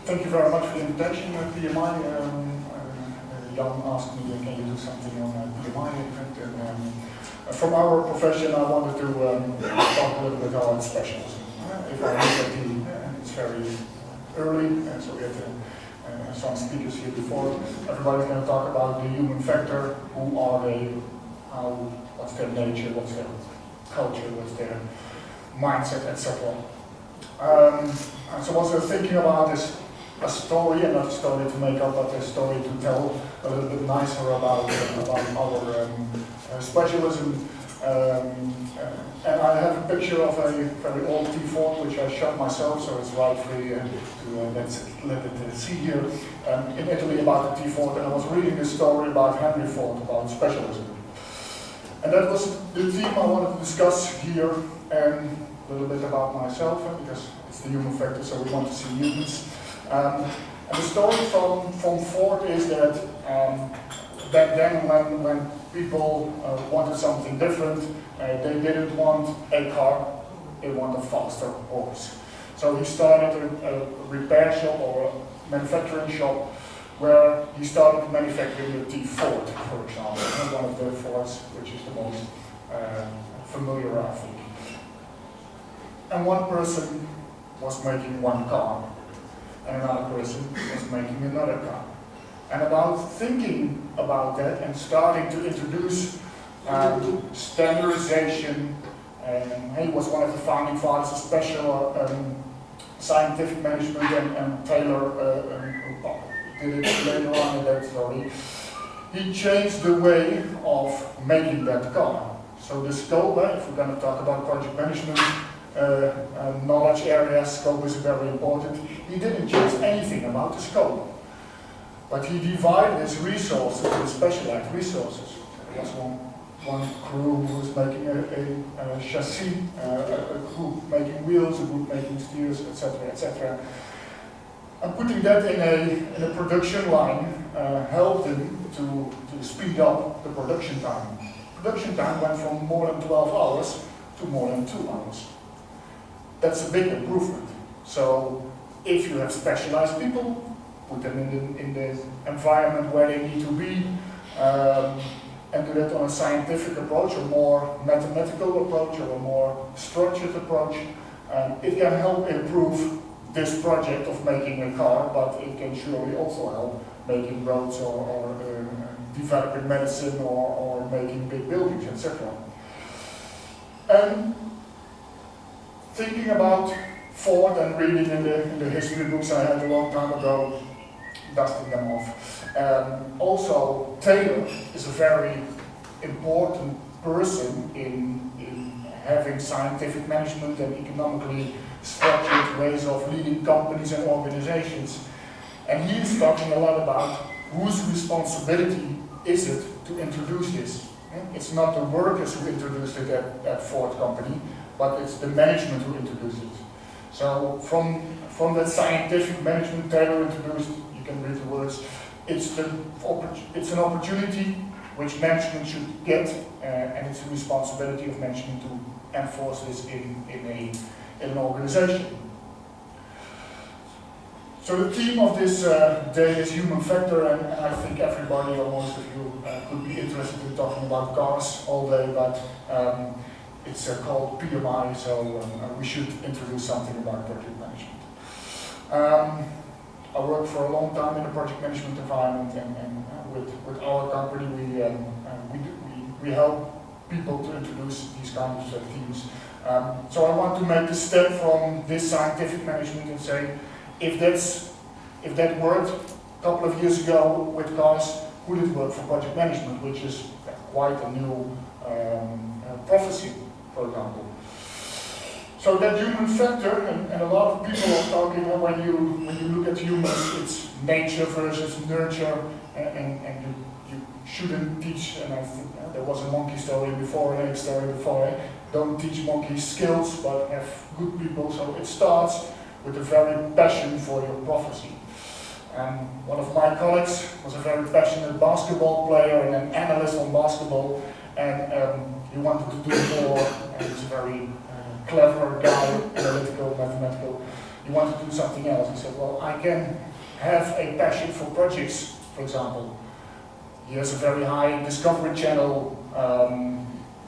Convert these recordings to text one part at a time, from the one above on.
Thank you very much for the invitation, PMI. Jan asked me, can you do something on PMI? From our profession, I wanted to talk a little bit about specialism. If I look at it's very early, so we had some speakers here before. Everybody's going to talk about the human factor. Who are they? What's their nature? What's their culture? What's their mindset, etc. So what I was thinking about is a story, and not a story to make up, but a story to tell a little bit nicer about our specialism. And I have a picture of a very old tea fort, which I shot myself, so it's right free to let it see here. In Italy about the tea fort, and I was reading this story about Henry Ford, about specialism. And that was the theme I wanted to discuss here, and a little bit about myself, because it's the human factor, so we want to see humans. And the story from Ford is that back then when people wanted something different, they didn't want a car, they wanted a faster horse. So he started a repair shop or a manufacturing shop where he started manufacturing the T-Ford, for example, one of the Fords, which is the most familiar, I think. And one person was making one car, and another person was making another car. And about thinking about that and starting to introduce standardization, he was one of the founding fathers of special scientific management, and Taylor did it later on in that story. He changed the way of making that car. So the scope, if we're going to talk about project management, knowledge area, scope is very important. He didn't change anything about the scope, but he divided his resources into specialized resources. There was one crew who was making a chassis, a group making wheels, a group making steers, etc., etc. And putting that in a production line helped him to speed up the production time. Production time went from more than 12 hours to more than 2 hours. That's a big improvement. So if you have specialized people, put them in the environment where they need to be, and do that on a scientific approach, a more mathematical approach, or a more structured approach, it can help improve this project of making a car, but it can surely also help making roads or developing medicine or making big buildings, etc. And thinking about Ford and reading in the history books I had a long time ago, dusting them off. Also, Taylor is a very important person in having scientific management and economically structured ways of leading companies and organizations. And he is talking a lot about whose responsibility is it to introduce this. It's not the workers who introduced it at Ford company, but it's the management who introduced it. So from that scientific management Taylor introduced, you can read the words, it's an opportunity which management should get, and it's a responsibility of management to enforce this in an organization. So the theme of this day is human factor, and I think everybody or most of you could be interested in talking about cars all day, but it's called PMI, so we should introduce something about project management. I worked for a long time in the project management environment, and with our company we help people to introduce these kinds of themes. So I want to make the step from this scientific management and say, if that worked a couple of years ago with cars, would it work for project management, which is quite a new prophecy, for example. So that human factor, and a lot of people are talking, when you look at humans, it's nature versus nurture, and you shouldn't teach, and I think there was a monkey story before, an egg story before, don't teach monkeys skills, but have good people. So it starts with a very passion for your prophecy. One of my colleagues was a very passionate basketball player and an analyst on basketball, and he wanted to do more, and he's a very clever guy, analytical, mathematical. He wanted to do something else. He said, well, I can have a passion for projects, for example. He has a very high Discovery Channel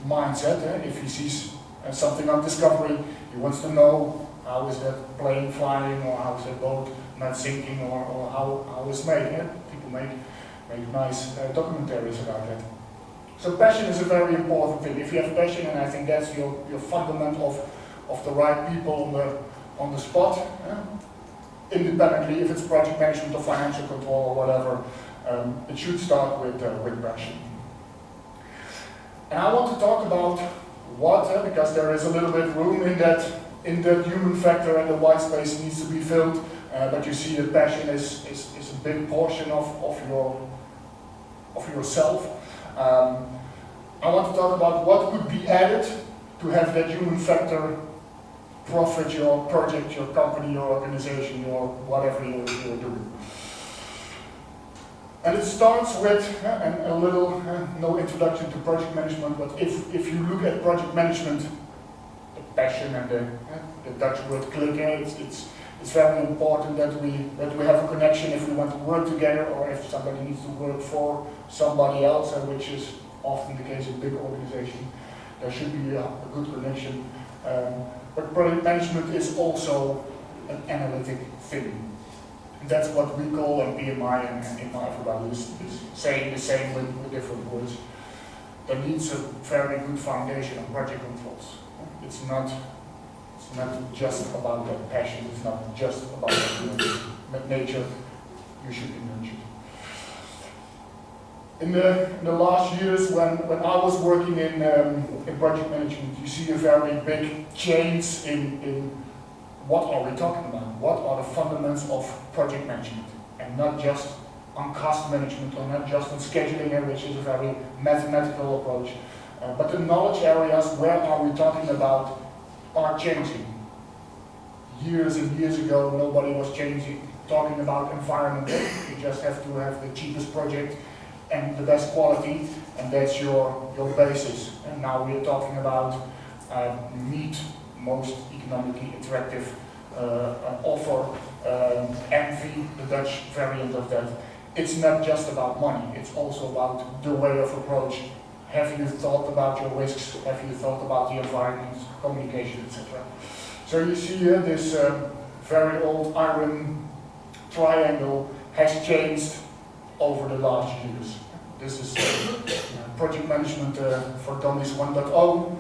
mindset. If he sees something on Discovery, he wants to know how is that plane flying, or how is that boat not sinking, or how it's made. People make nice documentaries about that. So passion is a very important thing. If you have passion, and I think that's your fundament of the right people on the spot, independently, if it's project management or financial control or whatever, it should start with passion. And I want to talk about what, because there is a little bit room in that human factor, and the white space needs to be filled. But you see that passion is a big portion of yourself. I want to talk about what could be added to have that human factor profit your project, your company, your organization, your whatever you're doing. And it starts with a little, no introduction to project management, but if you look at project management, the passion and the Dutch word klikken, it's very important that we have a connection if we want to work together, or if somebody needs to work for somebody else, which is often the case in big organizations. There should be a good connection. But project management is also an analytic thing. And that's what we call, and PMI and everybody is saying the same with different words. There needs a very good foundation of project controls. It's not just about that passion, it's not just about that nature. You should be nurtured. In the last years, when I was working in project management, you see a very big change in what are we talking about? What are the fundamentals of project management? And not just on cost management, or not just on scheduling, which is a very mathematical approach. But the knowledge areas, where are we talking about, are changing. Years and years ago, nobody was talking about environment. You just have to have the cheapest project and the best quality, and that's your basis. And now we are talking about meet most economically attractive offer, ENVI, the Dutch variant of that. It's not just about money, it's also about the way of approach. Have you thought about your risks? Have you thought about the environment, communication, etc.? So you see here this very old iron triangle has changed over the last years. This is project management for dummies 1.0.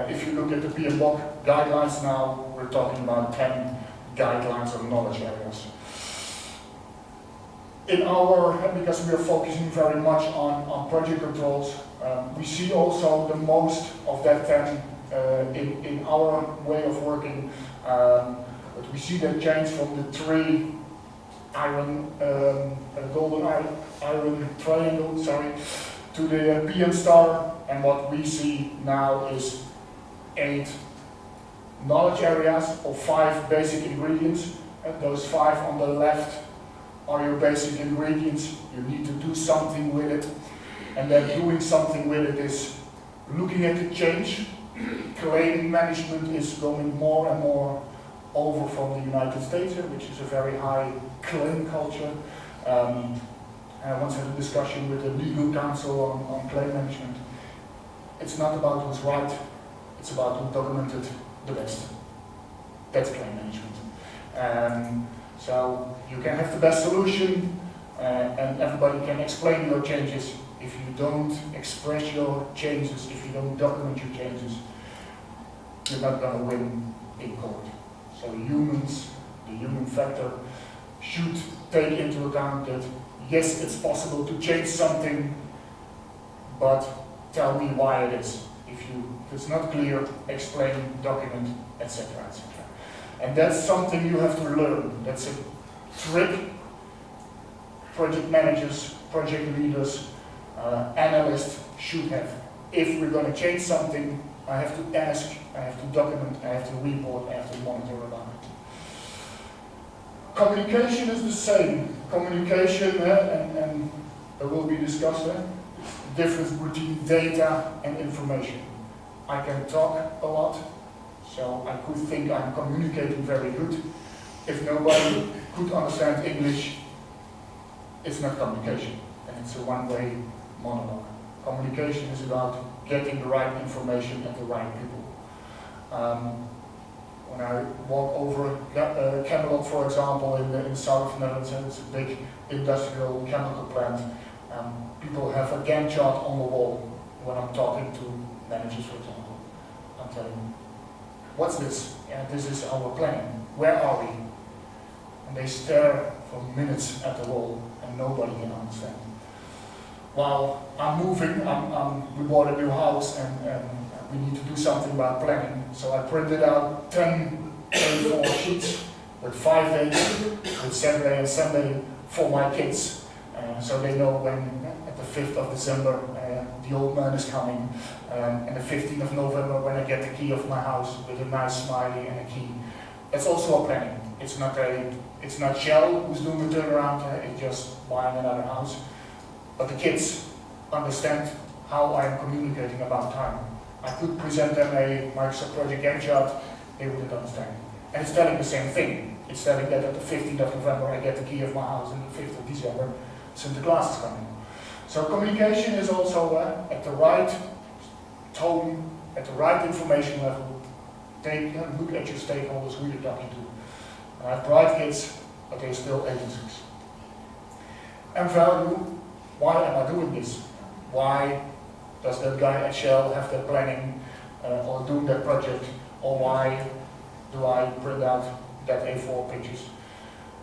If you look at the PMBOK guidelines now, we're talking about 10 guidelines or knowledge areas. In our, because we are focusing very much on project controls, we see also the most of that 10 in our way of working. But we see that change from the 3 golden iron triangle, to the PM star, and what we see now is 8 knowledge areas or 5 basic ingredients. And those 5 on the left are your basic ingredients. You need to do something with it, and then doing something with it is looking at the change. Claim management is going more and more over from the United States, which is a very high claim culture. I once had a discussion with the legal counsel on claim management. It's not about who's right, it's about who documented the best. That's claim management. So you can have the best solution, and everybody can explain your changes. If you don't express your changes, if you don't document your changes, you're not going to win in court. So humans, the human factor, should take into account that yes, it's possible to change something, but tell me why it is. If it's not clear, explain, document, etc., etc. And that's something you have to learn. That's a trick project managers, project leaders, analysts should have. If we're going to change something, I have to ask, I have to document, I have to report, I have to monitor about it. Communication is the same. Communication, and it will be discussed, the difference between data and information. I can talk a lot, so I could think I'm communicating very good, If nobody could understand English, it's not communication, and it's a one-way monologue. Communication is about getting the right information at the right people. When I walk over Camelot, for example, in the south of the Netherlands, and it's a big industrial chemical plant, people have a Gantt chart on the wall. When I'm talking to managers, for example, I'm telling them, what's this? Yeah, this is our plan. Where are we? And they stare for minutes at the wall, and nobody can understand. While I'm moving, we bought a new house, and we need to do something about planning. So I printed out 10 A4 sheets with 5 days, with Saturday and Sunday for my kids. So they know when, at the 5th of December, the old man is coming, and the 15th of November when I get the key of my house with a nice smiley and a key. That's also a planning. It's not Shell who's doing the turnaround, it's just buying another house. But the kids understand how I am communicating about time. I could present them a Microsoft Project Gantt chart, they wouldn't understand. And it's telling the same thing. It's telling that at the 15th of November I get the key of my house, and the 5th of December Santa Claus is coming. So communication is also at the right tone, at the right information level. Look at your stakeholders, who you're talking to. I have bright kids, but they're still agencies. And value, why am I doing this? Why does that guy at Shell have that planning or doing that project? Or why do I print out that A4 pictures?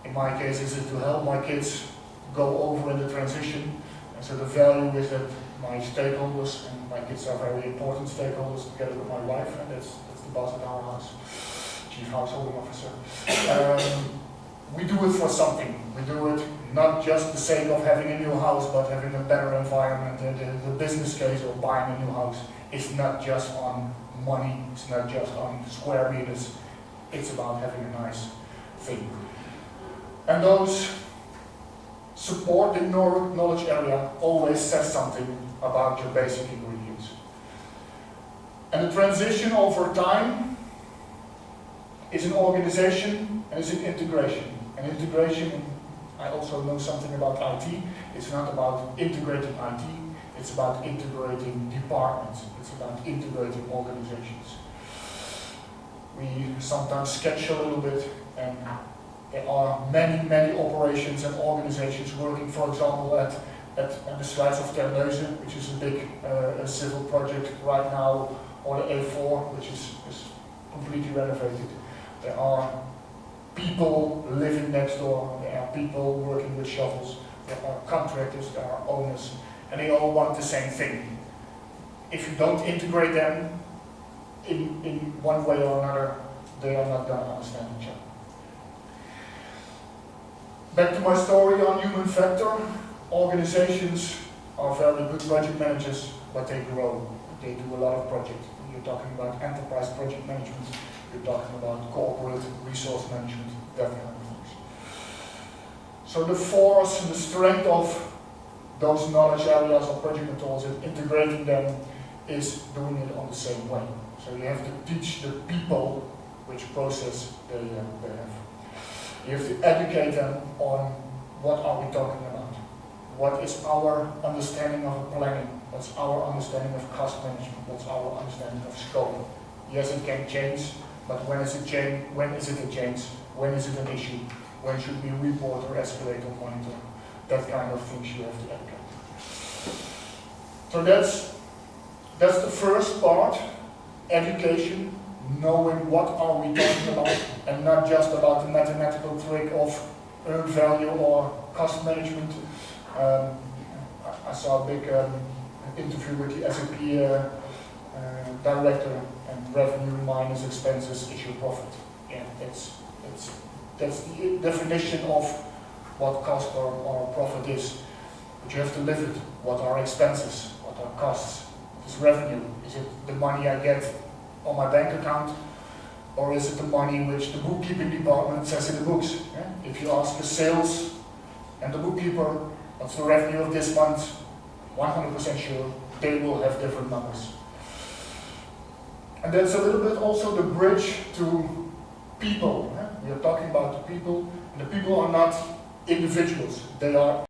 In my case, is it to help my kids go over in the transition? And so the value is that my stakeholders, and my kids are very important stakeholders together with my wife, and that's the boss at our house, chief householding officer. We do it for something. We do it not just the sake of having a new house, but having a better environment. The business case of buying a new house is not just on money, it's not just on square meters, it's about having a nice thing. And those supporting knowledge area always says something about your basic ingredients. And the transition over time is an organization and is an integration. And integration, I also know something about IT, it's not about integrating IT, it's about integrating departments, it's about integrating organizations. We sometimes sketch a little bit, and there are many operations and organizations working, for example, at the slides of Terneuzen, which is a big civil project right now, or the A4, which is completely renovated. There are people living next door, there are people working with shovels, there are contractors, there are owners, and they all want the same thing. If you don't integrate them in one way or another, they are not going to understand each other. Back to my story on human factor. Organizations are very good project managers, but they grow. They do a lot of projects. You're talking about enterprise project management, you're talking about corporate resource management, that kind of things. So the force and the strength of those knowledge areas or project methods and integrating them is doing it on the same way. So you have to teach the people which process they have. You have to educate them on what are we talking about. What is our understanding of planning? What's our understanding of cost management? What's our understanding of scope? Yes, it can change, but when is it change? When is it a change? When is it an issue? When should we report or escalate or monitor? That kind of things you have to educate. So that's the first part, education, knowing what are we talking about, and not just about the mathematical trick of earned value or cost management. I saw a big interview with the SAP director, and revenue minus expenses is your profit. Yeah, that's the definition of what cost or profit is. But you have to live it. What are expenses? What are costs? What is revenue? Is it the money I get on my bank account, or is it the money which the bookkeeping department says in the books? Yeah? If you ask the sales and the bookkeeper, what's the revenue of this month? 100% sure they will have different numbers. And that's a little bit also the bridge to people. We are talking about the people, and the people are not individuals. They are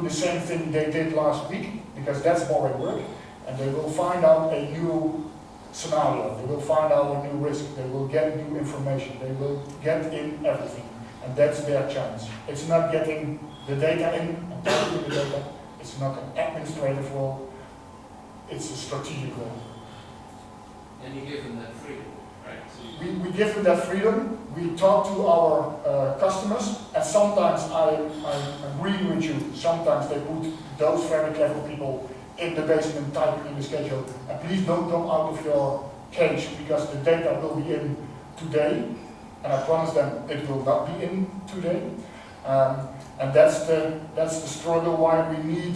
the same thing they did last week, because that's boring work, and they will find out a new scenario, they will find out a new risk, they will get new information, they will get in everything, and that's their chance. It's not getting the data in and taking the data, it's not an administrative role, it's a strategic role. And you give them that freedom, right? So We give them that freedom, we talk to our customers, and sometimes I agree with you, sometimes they put those very clever people in the basement typing in the schedule, and please don't come out of your cage, because the data will be in today, and I promise them it will not be in today. And that's the struggle why we need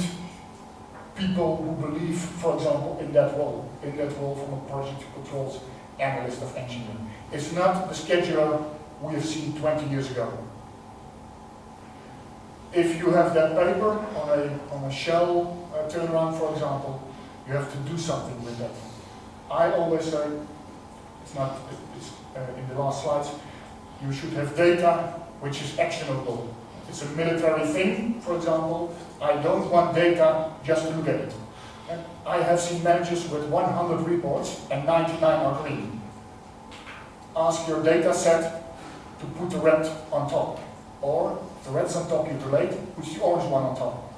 people who believe, for example, in that role from a project controls analyst of engineering. It's not the scheduler we have seen 20 years ago. If you have that paper on a shell turnaround, for example, you have to do something with that. I always say, it's in the last slides, you should have data which is actionable. It's a military thing, for example. I don't want data just to look at it. I have seen managers with 100 reports and 99 are green. Ask your data set to put the red on top. Or if the red's on top, you delete, put the orange one on top.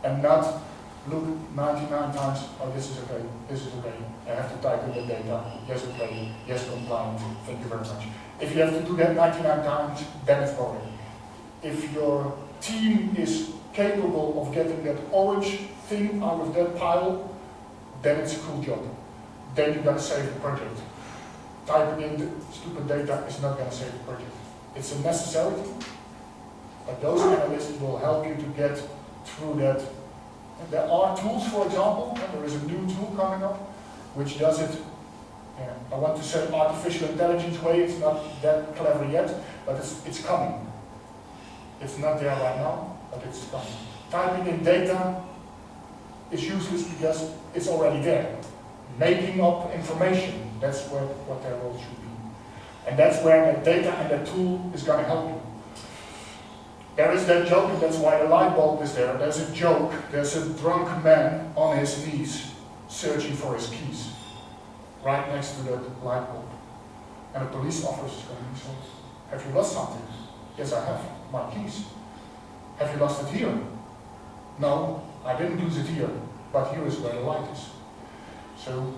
And not look 99 times, oh, this is okay, I have to type in the data, yes okay, yes compliant, thank you very much. If you have to do that 99 times, then it's boring. If your team is capable of getting that orange thing out of that pile, then it's a cool job. Then you're going to save the project. Typing in the stupid data is not going to save the project. It's a necessity, but those analysts will help you to get through that. And there are tools, for example, and there is a new tool coming up, which does it, I want to say artificial intelligence way, it's not that clever yet, but it's coming. It's not there right now, but it's coming. Typing in data is useless because it's already there. Making up information, that's what their role should be. And that's where the data and the tool is going to help you. There is that joke, and that's why the light bulb is there. There's a joke, there's a drunk man on his knees searching for his keys, right next to the light bulb. And a police officer is coming and says, have you lost something? Yes, I have, my keys. Have you lost it here? No, I didn't lose it here, but here is where the light is. So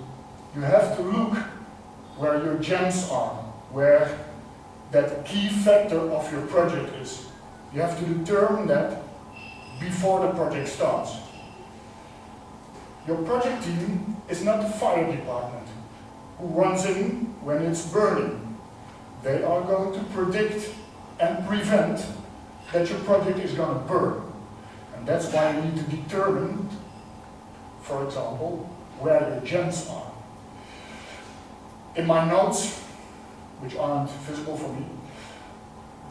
you have to look where your gems are, where that key factor of your project is. You have to determine that before the project starts. Your project team is not the fire department who runs in when it's burning. They are going to predict and prevent that your project is going to burn. And that's why you need to determine, for example, where your gems are. In my notes, which aren't visible for me,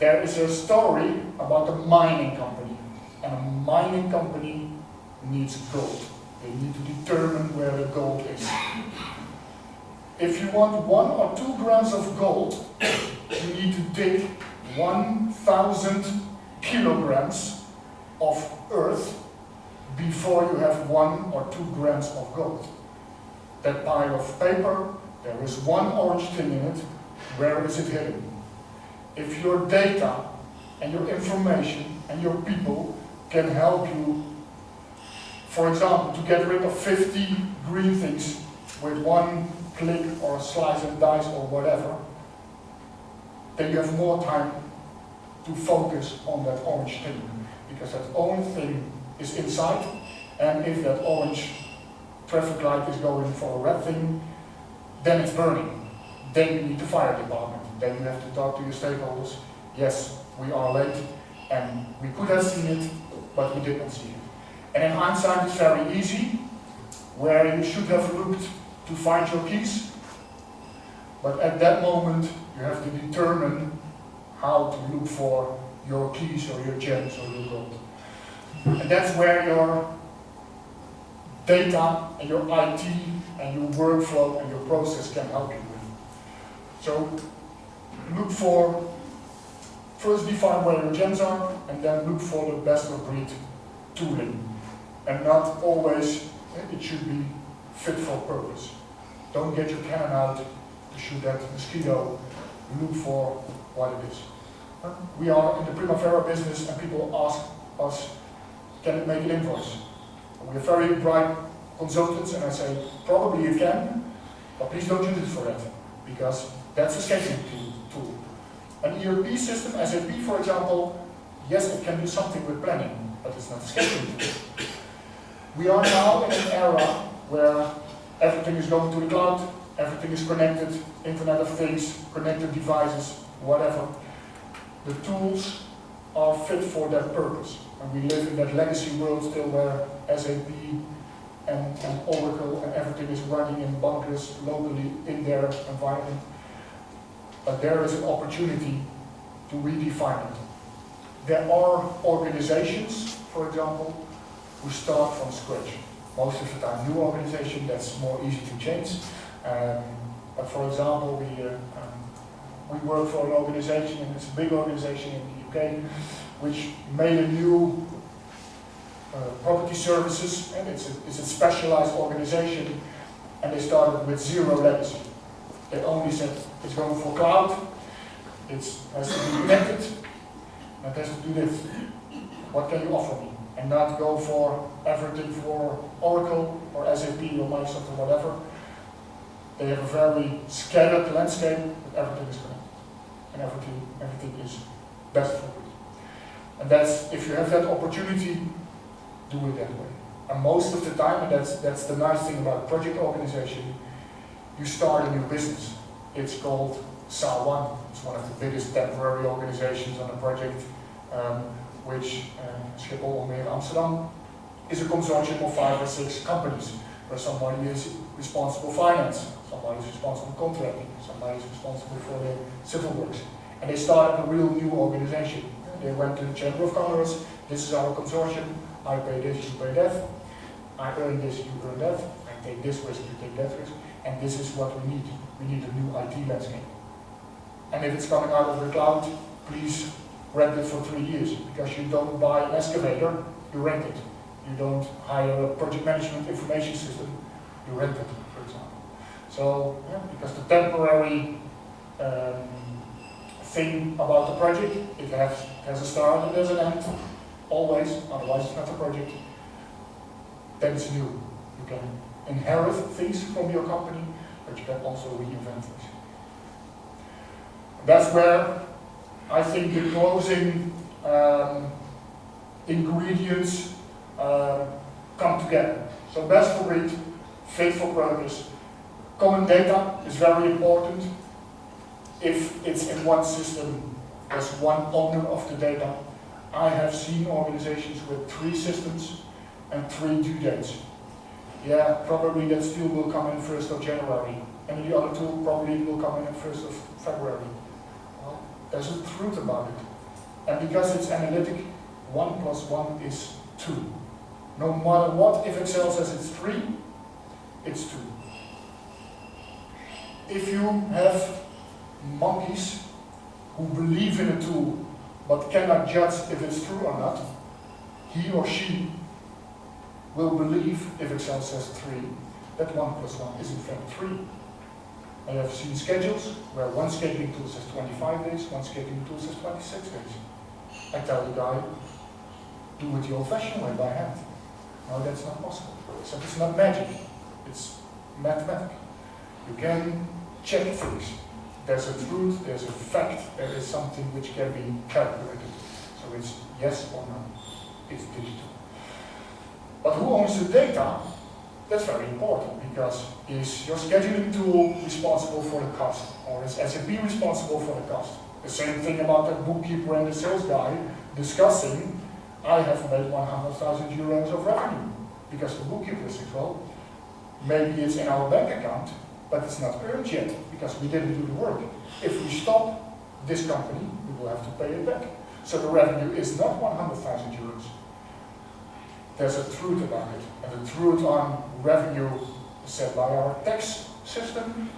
there is a story about a mining company. And a mining company needs gold. They need to determine where the gold is. If you want 1 or 2 grams of gold, you need to dig 1,000 kilograms of earth before you have 1 or 2 grams of gold. That pile of paper, there is one orange thing in it. Where is it hidden? If your data and your information and your people can help you, for example, to get rid of 50 green things with one click or slice and dice or whatever, then you have more time to focus on that orange thing, because that orange thing is inside, and if that orange traffic light is going for a red thing, then it's burning. Then you need the fire department. Then you have to talk to your stakeholders. Yes, we are late, and we could have seen it, but we did not see it. And in hindsight, it's very easy, where you should have looked to find your keys, but at that moment, you have to determine how to look for your keys or your gems or your gold. And that's where your data and your IT and your workflow and your process can help you with. So look for, first define where your gems are, and then look for the best of breed tooling, and not always it should be fit for purpose. Don't get your cannon out to shoot that mosquito. Look for what it is. We are in the Primavera business, and people ask us, can it make an invoice? We are very bright consultants, and I say, probably you can, but please don't use it for that, because that's a scheduling tool. An ERP system, SAP for example, yes, it can do something with planning, but it's not a scheduling tool. We are now in an era where everything is going to the cloud, everything is connected, Internet of Things, connected devices, whatever. The tools are fit for that purpose. And we live in that legacy world still where SAP and Oracle and everything is running in bunkers locally in their environment. But there is an opportunity to redefine it. There are organizations, for example, who start from scratch. Most of the time new organization, that's more easy to change. But for example, we work for an organization, and it's a big organization in the UK, which made a new property services, and it's a specialized organization, and they started with zero legacy. They only said it's going for cloud, it has to be connected, and it has to do this. What can you offer me? And not go for everything for Oracle or SAP or Microsoft or whatever. They have a very scattered landscape, but everything is connected. And everything is best for it. And that's, if you have that opportunity, do it that way. And most of the time, and that's the nice thing about a project organization, you start a new business. It's called SA1. It's one of the biggest temporary organizations on a project, which Schiphol in Amsterdam is a consortium of 5 or 6 companies, where somebody is responsible for finance, somebody is responsible for contracting, somebody is responsible for the civil works. And they started a real new organization. They went to the Chamber of Commerce, this is our consortium, I pay this, you pay that, I earn this, you earn that, I take this risk, you take that risk, and this is what we need. We need a new IT landscape. And if it's coming out of the cloud, please rent it for 3 years, because you don't buy an excavator, you rent it. You don't hire a project management information system, you rent it, for example. So, yeah, because the temporary thing about the project, it has a start and there's an end, always, otherwise it's not a project. Then it's new. You can inherit things from your company, but you can also reinvent things. That's where I think the closing ingredients come together. So best for breed, fit for purpose. Common data is very important. If it's in one system, there's one owner of the data. I have seen organizations with 3 systems and 3 due dates. Yeah, probably that still will come in 1st of January. And the other 2 probably will come in 1st of February. Well, there's a truth about it. And because it's analytic, 1 + 1 is 2. No matter what, if Excel says it's 3, it's 2. If you have monkeys who believe in a tool but cannot judge if it's true or not, he or she will believe, if Excel says 3, that 1 + 1 is in fact 3. I have seen schedules where one scheduling tool says 25 days, one scheduling tool says 26 days. I tell the guy, do it the old-fashioned way by hand. No, that's not possible. So it's not magic, it's mathematical. You can check things. There's a truth, there's a fact, there is something which can be calculated. So it's yes or no. It's digital. But who owns the data? That's very important, because is your scheduling tool responsible for the cost? Or is SAP responsible for the cost? The same thing about the bookkeeper and the sales guy discussing, I have made 100,000 euros of revenue. Because the bookkeeper says, well, maybe it's in our bank account, but it's not earned yet, because we didn't do the work. If we stop this company, we will have to pay it back. So the revenue is not 100,000 euros. There's a truth about it, and the truth on revenue is set by our tax system.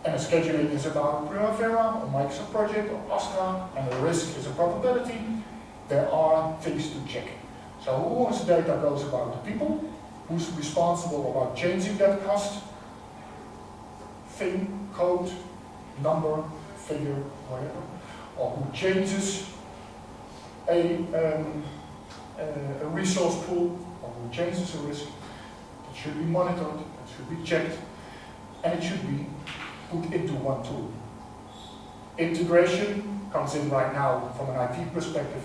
And the scheduling is about Primavera, or Microsoft project, or Astra, and the risk is a probability. there are things to check. So who owns the data goes about the people, who's responsible about changing that cost, thing, code, number, figure, whatever, or who changes a resource pool, or who changes a risk. It should be monitored, it should be checked, and it should be put into one tool. Integration comes in right now from an IT perspective.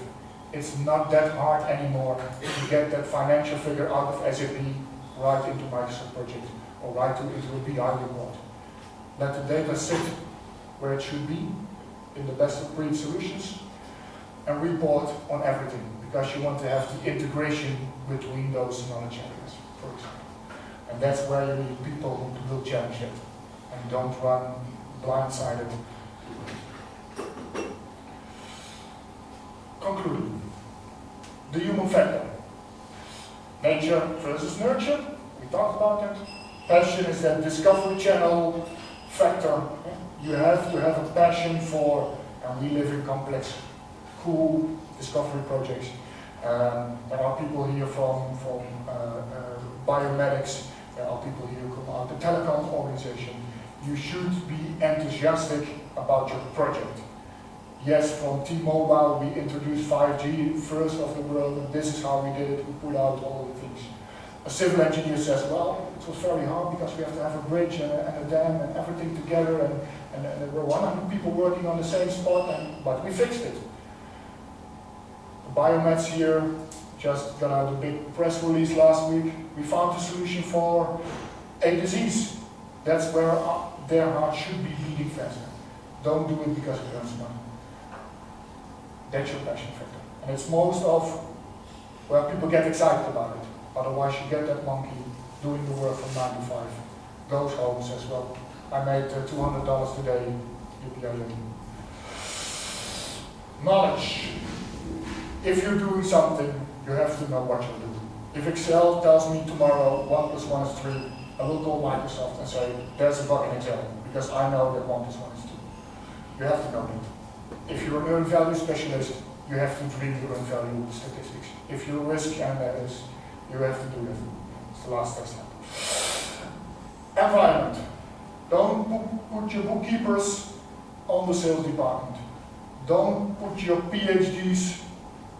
It's not that hard anymore to get that financial figure out of SAP right into Microsoft Project or right into a BI report. Let the data sit where it should be in the best of breed solutions and report on everything, because you want to have the integration between those knowledge areas, for example. And that's where you need people who will challenge it and don't run blindsided. Concluding, the human factor. Nature versus nurture, we talked about that. Passion is that discovery channel factor. You have to have a passion for, and we live in complex, cool discovery projects. There are people here from biomedics, there are people here from the telecom organization. You should be enthusiastic about your project. Yes, from T-Mobile we introduced 5G, first of the world, and this is how we did it, we put out all the things. A civil engineer says, well, it was very hard because we have to have a bridge and a dam and everything together, and there were 100 people working on the same spot, but we fixed it. The biomeds here just got out a big press release last week. We found a solution for a disease. That's where their heart should be beating faster. Don't do it because it earns money. That's your passion factor. And it's most of where people get excited about it. Otherwise you get that monkey doing the work from 9 to 5. Goes home, says, well, I made $200 today. Knowledge. If you're doing something, you have to know what you're doing. If Excel tells me tomorrow 1 plus 1 is 3, I will call Microsoft and say, there's a bug in Excel, because I know that 1 plus 1 is 2. You have to know that. If you're an earned value specialist, you have to read your earned value statistics. If you're a risk analyst, you have to do that. It's the last step. Environment. Don't put your bookkeepers on the sales department. Don't put your PhDs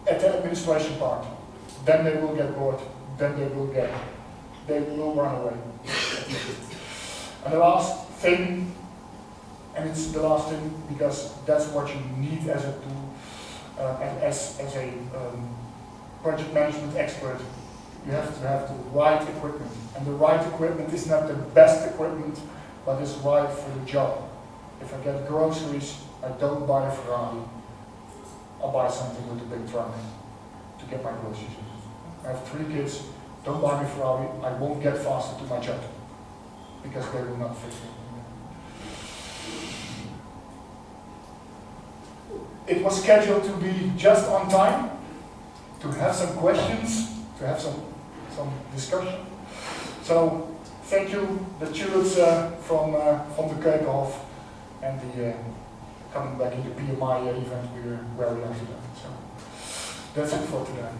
at the administration part. Then they will get bored. Then they will run away. And the last thing, and it's the last thing because that's what you need as a tool, as a project management expert. You have to have the right equipment. And the right equipment is not the best equipment, but it's right for the job. If I get groceries, I don't buy a Ferrari. I'll buy something with a big truck to get my groceries. I have 3 kids, don't buy me a Ferrari, I won't get faster to my job because they will not fit me. It was scheduled to be just on time, to have some questions, to have some discussion. So thank you, the tulips from the Keukenhof and the coming back in the PMI event we were very lucky about. So that's it for today.